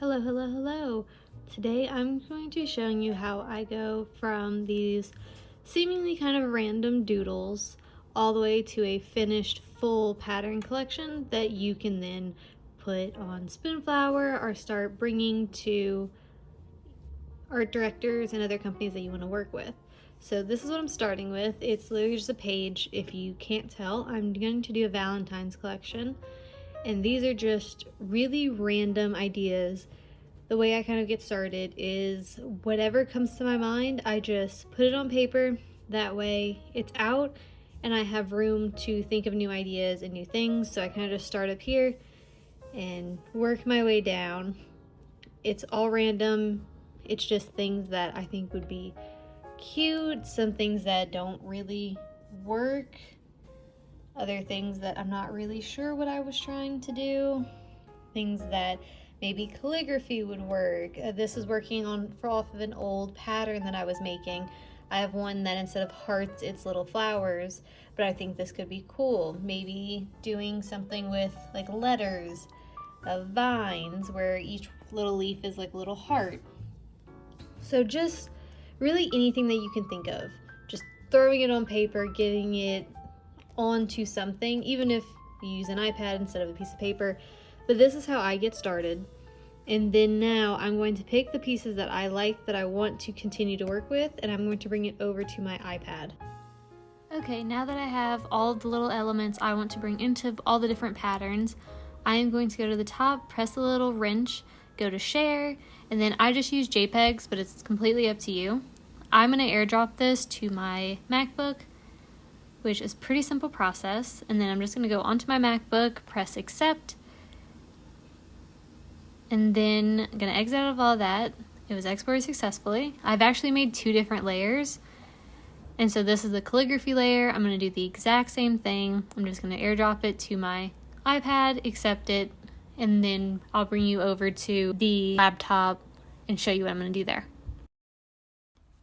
Hello, hello, hello. Today I'm going to be showing you how I go from these seemingly kind of random doodles all the way to a finished full pattern collection that you can then put on Spoonflower or start bringing to art directors and other companies that you want to work with. So this is what I'm starting with. It's literally just a page. If you can't tell, I'm going to do a Valentine's collection. And these are just really random ideas. The way I kind of get started is whatever comes to my mind, I just put it on paper. That way it's out and I have room to think of new ideas and new things. So I kind of just start up here and work my way down. It's all random. It's just things that I think would be cute, some things that don't really work, other things that I'm not really sure what I was trying to do, things that maybe calligraphy would work. This is working off of an old pattern that I was making. I have one that instead of hearts, it's little flowers, but I think this could be cool. Maybe doing something with like letters, vines, where each little leaf is like a little heart. So just really anything that you can think of. Just throwing it on paper, getting it onto something, even if you use an iPad instead of a piece of paper. But this is how I get started. And then now I'm going to pick the pieces that I like, that I want to continue to work with, and I'm going to bring it over to my iPad. Okay, now that I have all the little elements I want to bring into all the different patterns, I am going to go to the top, press the little wrench, go to share, and then I just use JPEGs, but it's completely up to you. I'm going to airdrop this to my MacBook, which is a pretty simple process, and then I'm just going to go onto my MacBook, press accept, and then I'm going to exit out of all that. It was exported successfully. I've actually made 2 different layers, and so this is the calligraphy layer. I'm going to do the exact same thing. I'm just going to airdrop it to my iPad, accept it, and then I'll bring you over to the laptop and show you what I'm going to do there.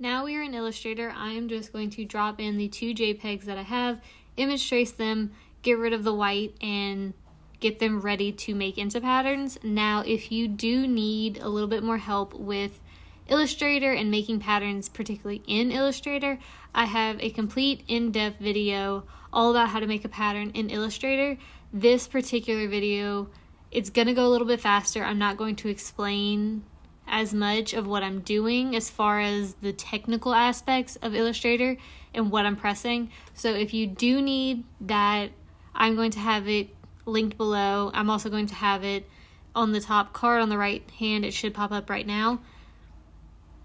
Now we are in Illustrator. I am just going to drop in the 2 JPEGs that I have, image trace them, get rid of the white, and get them ready to make into patterns. Now, if you do need a little bit more help with Illustrator and making patterns, particularly in Illustrator, I have a complete in-depth video all about how to make a pattern in Illustrator. This particular video, it's gonna go a little bit faster. I'm not going to explain as much of what I'm doing as far as the technical aspects of Illustrator and what I'm pressing. So if you do need that, I'm going to have it linked below. I'm also going to have it on the top card on the right hand. It should pop up right now.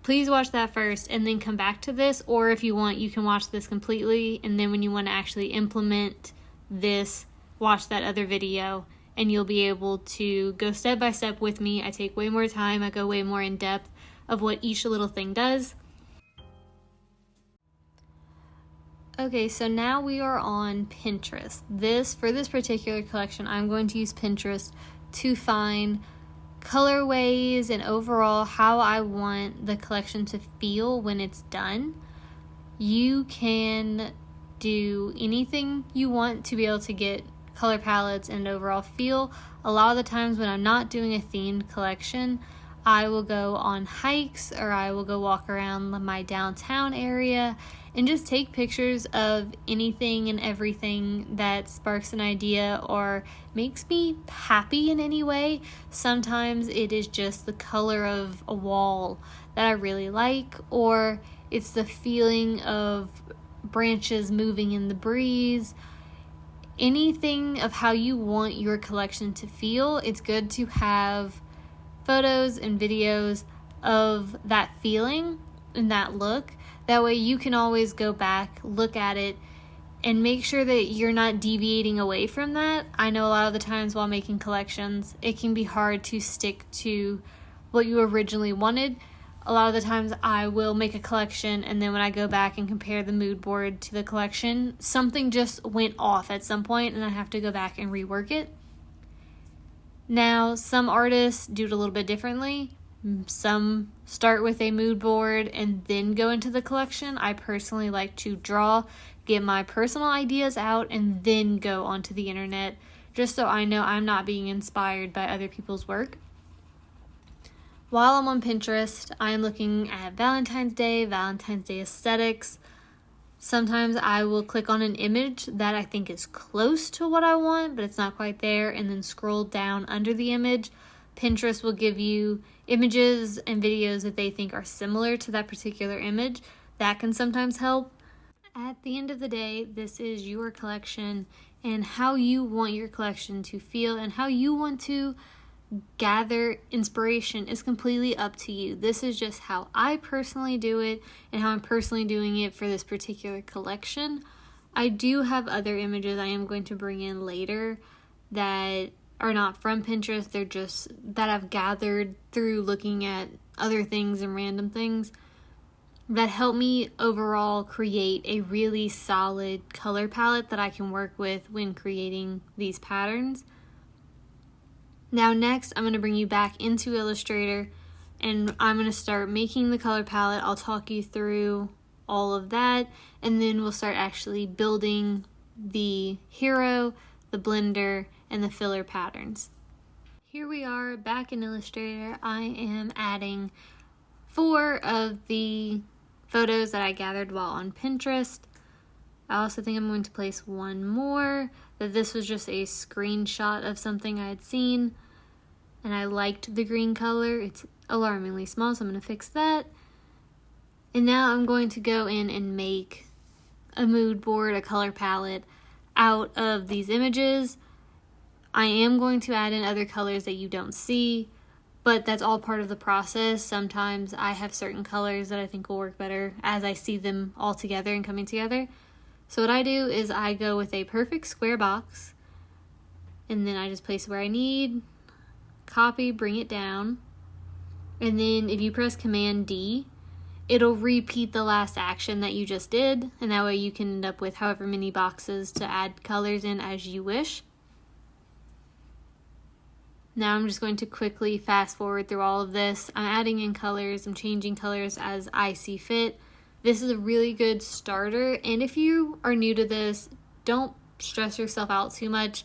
Please watch that first and then come back to this, or if you want, you can watch this completely, and then when you want to actually implement this, watch that other video, and you'll be able to go step by step with me. I take way more time. I go way more in depth of what each little thing does. Okay, so now we are on Pinterest. For this particular collection, I'm going to use Pinterest to find colorways and overall how I want the collection to feel when it's done. You can do anything you want to be able to get color palettes and overall feel. A lot of the times when I'm not doing a themed collection, I will go on hikes or I will go walk around my downtown area and just take pictures of anything and everything that sparks an idea or makes me happy in any way. Sometimes it is just the color of a wall that I really like, or it's the feeling of branches moving in the breeze. Anything of how you want your collection to feel, it's good to have photos and videos of that feeling and that look. That way you can always go back, look at it, and make sure that you're not deviating away from that. I know a lot of the times while making collections, it can be hard to stick to what you originally wanted. A lot of the times I will make a collection, and then when I go back and compare the mood board to the collection, something just went off at some point and I have to go back and rework it. Now, some artists do it a little bit differently. Some start with a mood board and then go into the collection. I personally like to draw, get my personal ideas out, and then go onto the internet, just so I know I'm not being inspired by other people's work. While I'm on Pinterest, I'm looking at Valentine's Day aesthetics. Sometimes I will click on an image that I think is close to what I want, but it's not quite there, and then scroll down under the image. Pinterest will give you images and videos that they think are similar to that particular image. That can sometimes help. At the end of the day, this is your collection, and how you want your collection to feel and how you want to gather inspiration is completely up to you. This is just how I personally do it and how I'm personally doing it for this particular collection. I do have other images I am going to bring in later that are not from Pinterest. They're just that I've gathered through looking at other things and random things that help me overall create a really solid color palette that I can work with when creating these patterns. Now next, I'm going to bring you back into Illustrator, and I'm going to start making the color palette. I'll talk you through all of that, and then we'll start actually building the hero, the blender, and the filler patterns. Here we are back in Illustrator. I am adding 4 of the photos that I gathered while on Pinterest. I also think I'm going to place one more, that this was just a screenshot of something I had seen, and I liked the green color. It's alarmingly small, so I'm going to fix that. And now I'm going to go in and make a mood board, a color palette out of these images. I am going to add in other colors that you don't see, but that's all part of the process. Sometimes I have certain colors that I think will work better as I see them all together and coming together. So what I do is I go with a perfect square box, and then I just place it where I need, copy, bring it down, and then if you press Command D, it'll repeat the last action that you just did, and that way you can end up with however many boxes to add colors in as you wish. Now I'm just going to quickly fast forward through all of this. I'm adding in colors, I'm changing colors as I see fit. This is a really good starter, and if you are new to this, don't stress yourself out too much.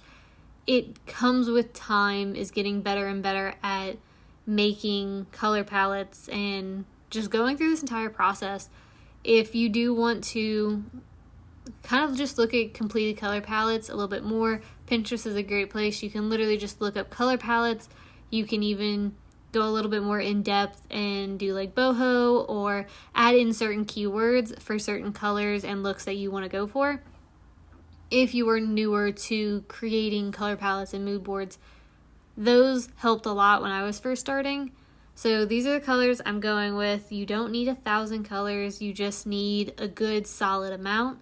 It comes with time, is getting better and better at making color palettes and just going through this entire process. If you do want to kind of just look at completed color palettes a little bit more, Pinterest is a great place. You can literally just look up color palettes. You can even go a little bit more in depth and do like boho or add in certain keywords for certain colors and looks that you want to go for. If you are newer to creating color palettes and mood boards, those helped a lot when I was first starting. So these are the colors I'm going with. You don't need 1,000 colors, you just need a good solid amount.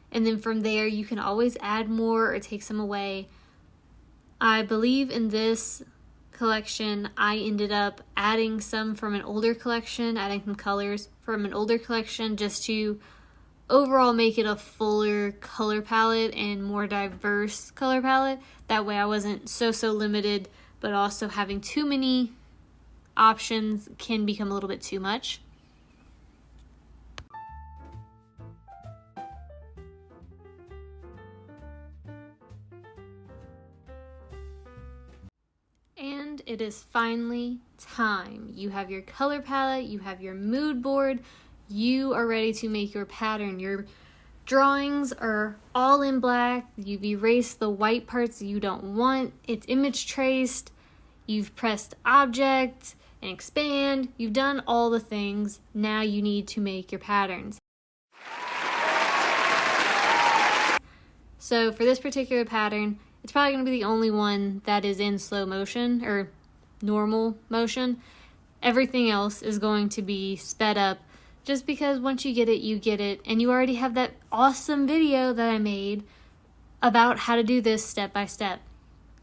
And then from there, you can always add more or take some away. I believe in this collection, I ended up adding some from an older collection, adding some colors from an older collection just to overall make it a fuller color palette and more diverse color palette. That way I wasn't so limited, but also having too many options can become a little bit too much. And it is finally time. You have your color palette, you have your mood board, you are ready to make your pattern. Your drawings are all in black, you've erased the white parts you don't want, it's image traced, you've pressed object and expand, you've done all the things. Now you need to make your patterns. So for this particular pattern, it's probably going to be the only one that is in slow motion or normal motion. Everything else is going to be sped up just because once you get it, and you already have that awesome video that I made about how to do this step by step.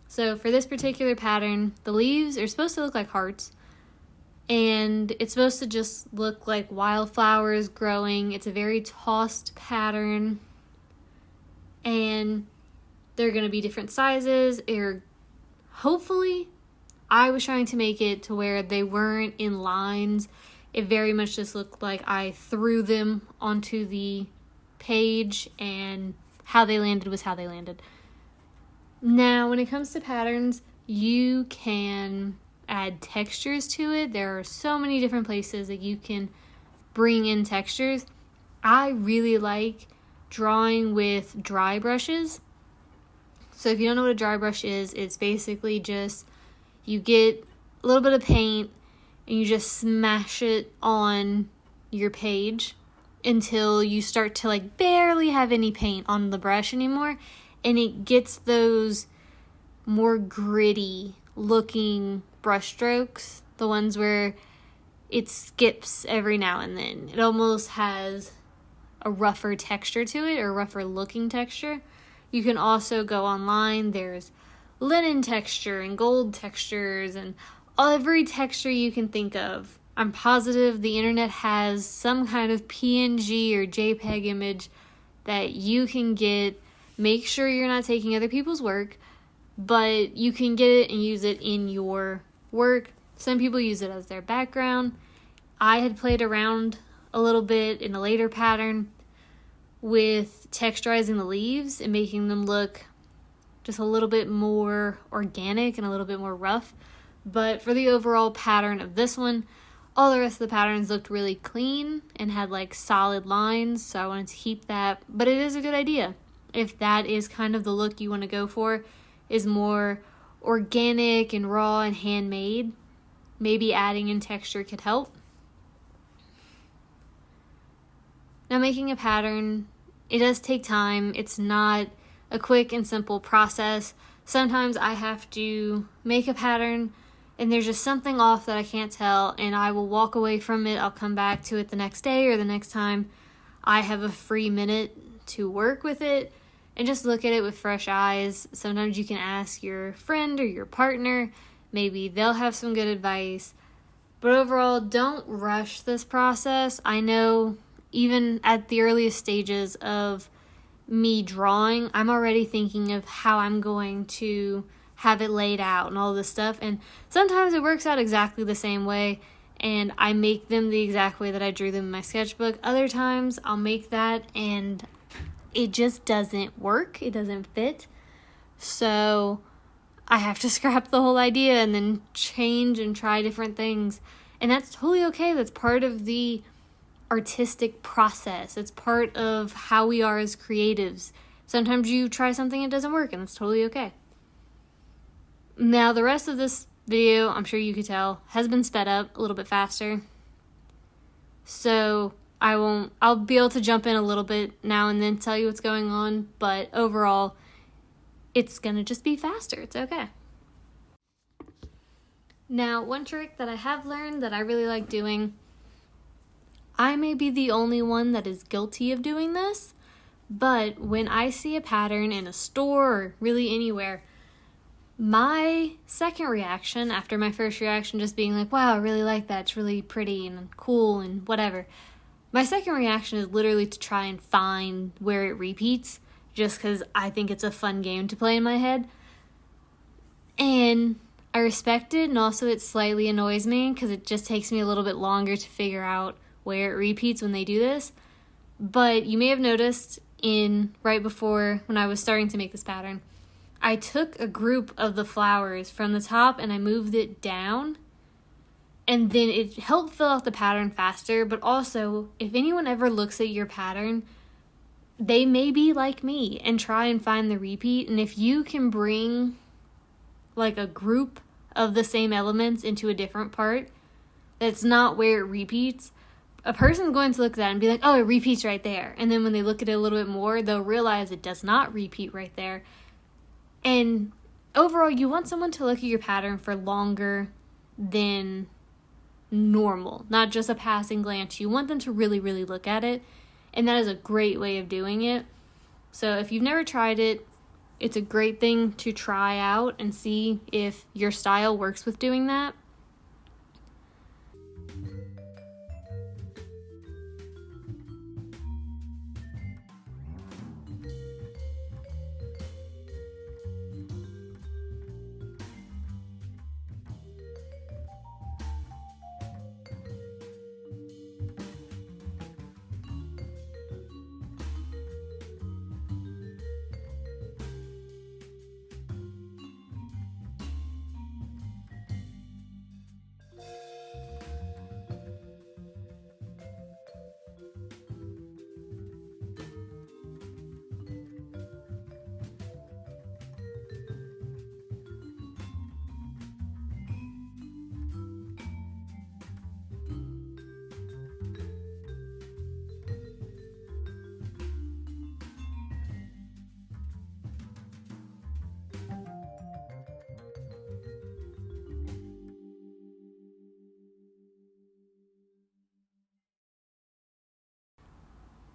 So for this particular pattern, the leaves are supposed to look like hearts, and it's supposed to just look like wildflowers growing. It's a very tossed pattern, and they're going to be different sizes, or hopefully I was trying to make it to where they weren't in lines. It very much just looked like I threw them onto the page, and how they landed was how they landed. Now, when it comes to patterns, you can add textures to it. There are so many different places that you can bring in textures. I really like drawing with dry brushes. So if you don't know what a dry brush is, it's basically just you get a little bit of paint and you just smash it on your page until you start to like barely have any paint on the brush anymore, and it gets those more gritty looking brush strokes, the ones where it skips every now and then. It almost has a rougher texture to it, or a rougher looking texture. You can also go online. There's linen texture and gold textures and every texture you can think of. I'm positive the internet has some kind of PNG or JPEG image that you can get. Make sure you're not taking other people's work, but you can get it and use it in your work. Some people use it as their background. I had played around a little bit in a later pattern with texturizing the leaves and making them look just a little bit more organic and a little bit more rough. But for the overall pattern of this one, all the rest of the patterns looked really clean and had like solid lines, so I wanted to keep that. But it is a good idea. If that is kind of the look you want to go for, is more organic and raw and handmade, maybe adding in texture could help. Now, making a pattern, it does take time. It's not a quick and simple process. Sometimes I have to make a pattern and there's just something off that I can't tell, and I will walk away from it. I'll come back to it the next day or the next time I have a free minute to work with it and just look at it with fresh eyes. Sometimes you can ask your friend or your partner. Maybe they'll have some good advice. But overall, don't rush this process. I know even at the earliest stages of me drawing, I'm already thinking of how I'm going to have it laid out and all this stuff. And sometimes it works out exactly the same way and I make them the exact way that I drew them in my sketchbook. Other times I'll make that and it just doesn't work. It doesn't fit. So I have to scrap the whole idea and then change and try different things. And that's totally okay. That's part of the artistic process. It's part of how we are as creatives. Sometimes you try something and it doesn't work, and it's totally okay. Now, the rest of this video, I'm sure you could tell, has been sped up a little bit faster. So I'll be able to jump in a little bit now and then tell you what's going on, but overall, it's gonna just be faster. It's okay. Now, one trick that I have learned that I really like doing, I may be the only one that is guilty of doing this, but when I see a pattern in a store or really anywhere, my second reaction after my first reaction just being like, wow, I really like that, it's really pretty and cool and whatever, my second reaction is literally to try and find where it repeats, just because I think it's a fun game to play in my head. And I respect it, and also it slightly annoys me because it just takes me a little bit longer to figure out where it repeats when they do this. But you may have noticed right before when I was starting to make this pattern, I took a group of the flowers from the top and I moved it down, and then it helped fill out the pattern faster. But also, if anyone ever looks at your pattern, they may be like me and try and find the repeat. And if you can bring like a group of the same elements into a different part that's not where it repeats, a person's going to look at that and be like, oh, it repeats right there. And then when they look at it a little bit more, they'll realize it does not repeat right there. And overall, you want someone to look at your pattern for longer than normal, not just a passing glance. You want them to really, really look at it. And that is a great way of doing it. So if you've never tried it, it's a great thing to try out and see if your style works with doing that.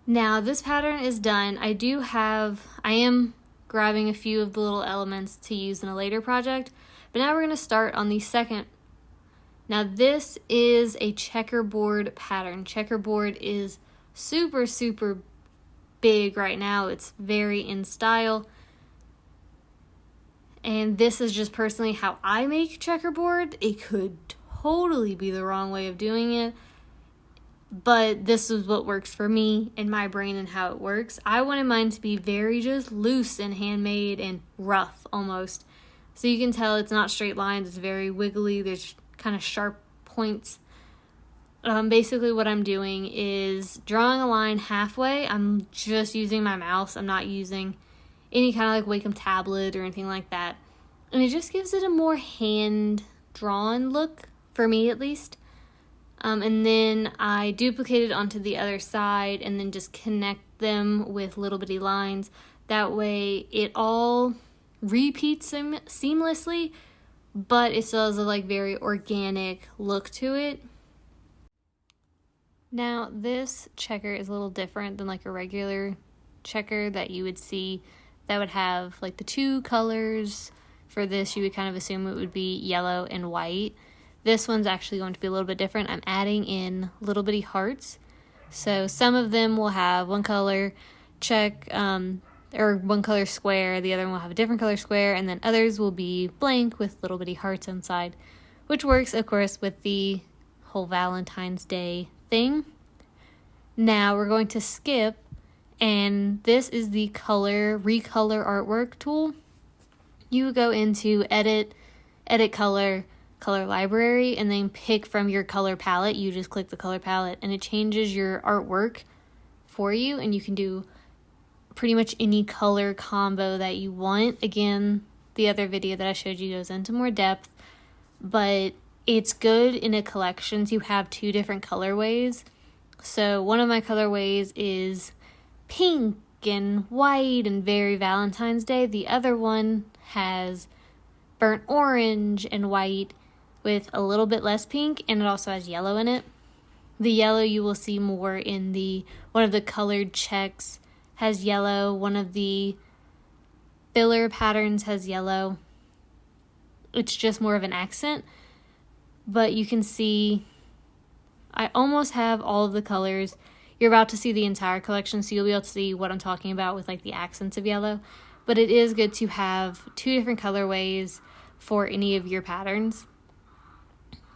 Now this pattern is done. I am grabbing a few of the little elements to use in a later project, but now we're going to start on the second. Now this is a checkerboard pattern. Checkerboard is super, super big right now. It's very in style. And this is just personally how I make checkerboard. It could totally be the wrong way of doing it, but this is what works for me and my brain and how it works. I wanted mine to be very just loose and handmade and rough almost. So you can tell it's not straight lines, it's very wiggly, there's kind of sharp points. Basically what I'm doing is drawing a line halfway. I'm just using my mouse. I'm not using any kind of like Wacom tablet or anything like that. And it just gives it a more hand-drawn look, for me at least. And then I duplicate it onto the other side and then just connect them with little bitty lines. That way it all repeats seamlessly, but it still has a like very organic look to it. Now this checker is a little different than like a regular checker that you would see that would have like the two colors. For this, you would kind of assume it would be yellow and white. This one's actually going to be a little bit different. I'm adding in little bitty hearts. So some of them will have one color check, or one color square. The other one will have a different color square. And then others will be blank with little bitty hearts inside, which works, of course, with the whole Valentine's Day thing. Now we're going to skip, and this is the recolor artwork tool. You go into edit color library, and then pick from your color palette. You just click the color palette and it changes your artwork for you, and you can do pretty much any color combo that you want. Again, the other video that I showed you goes into more depth, but it's good in a collection to have two different colorways. So one of my colorways is pink and white and very Valentine's Day. The other one has burnt orange and white with a little bit less pink, and it also has yellow in it. The yellow you will see more in one of the colored checks has yellow. One of the filler patterns has yellow. It's just more of an accent. But you can see I almost have all of the colors. You're about to see the entire collection, so you'll be able to see what I'm talking about with like the accents of yellow. But it is good to have two different colorways for any of your patterns.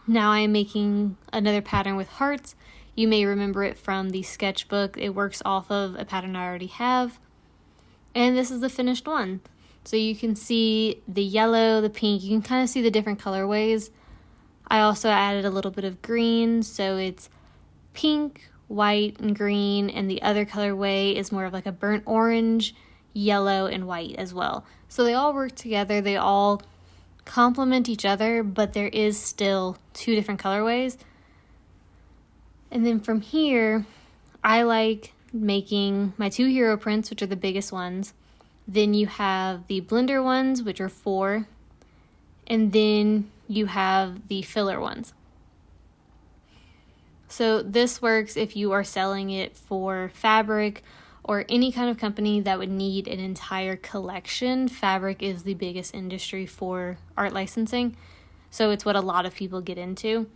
Now I am making another pattern with hearts. You may remember it from the sketchbook. It works off of a pattern I already have. And this is the finished one. So you can see the yellow, the pink. You can kind of see the different colorways. I also added a little bit of green, so it's pink, white, and green, and the other colorway is more of like a burnt orange, yellow, and white as well. So they all work together, they all complement each other, but there is still two different colorways. And then from here, I like making my two hero prints, which are the biggest ones. Then you have the blender ones, which are 4, and then you have the filler ones. So this works if you are selling it for fabric or any kind of company that would need an entire collection. Fabric is the biggest industry for art licensing, so it's what a lot of people get into.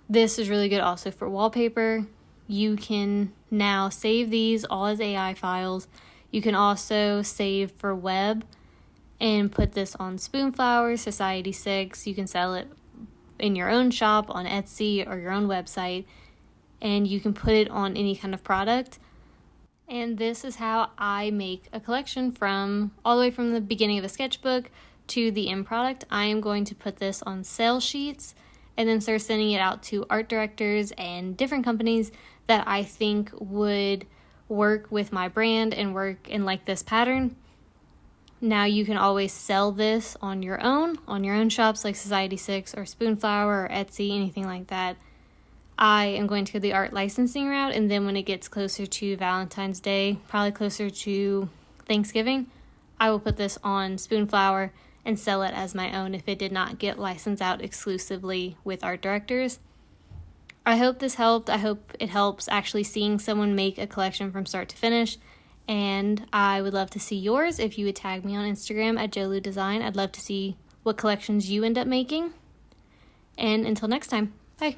This is really good also for wallpaper. You can now save these all as AI files. You can also save for web and put this on Spoonflower, Society 6. You can sell it in your own shop on Etsy or your own website, and you can put it on any kind of product. And this is how I make a collection from all the way from the beginning of a sketchbook to the end product. I am going to put this on sales sheets and then start sending it out to art directors and different companies that I think would work with my brand and work in like this pattern. Now you can always sell this on your own shops like Society 6 or Spoonflower or Etsy, anything like that. I am going to go the art licensing route, and then when it gets closer to Valentine's Day, probably closer to Thanksgiving, I will put this on Spoonflower and sell it as my own if it did not get licensed out exclusively with art directors. I hope this helped. I hope it helps actually seeing someone make a collection from start to finish. And I would love to see yours if you would tag me on Instagram at JoLuDesign. I'd love to see what collections you end up making. And until next time, bye.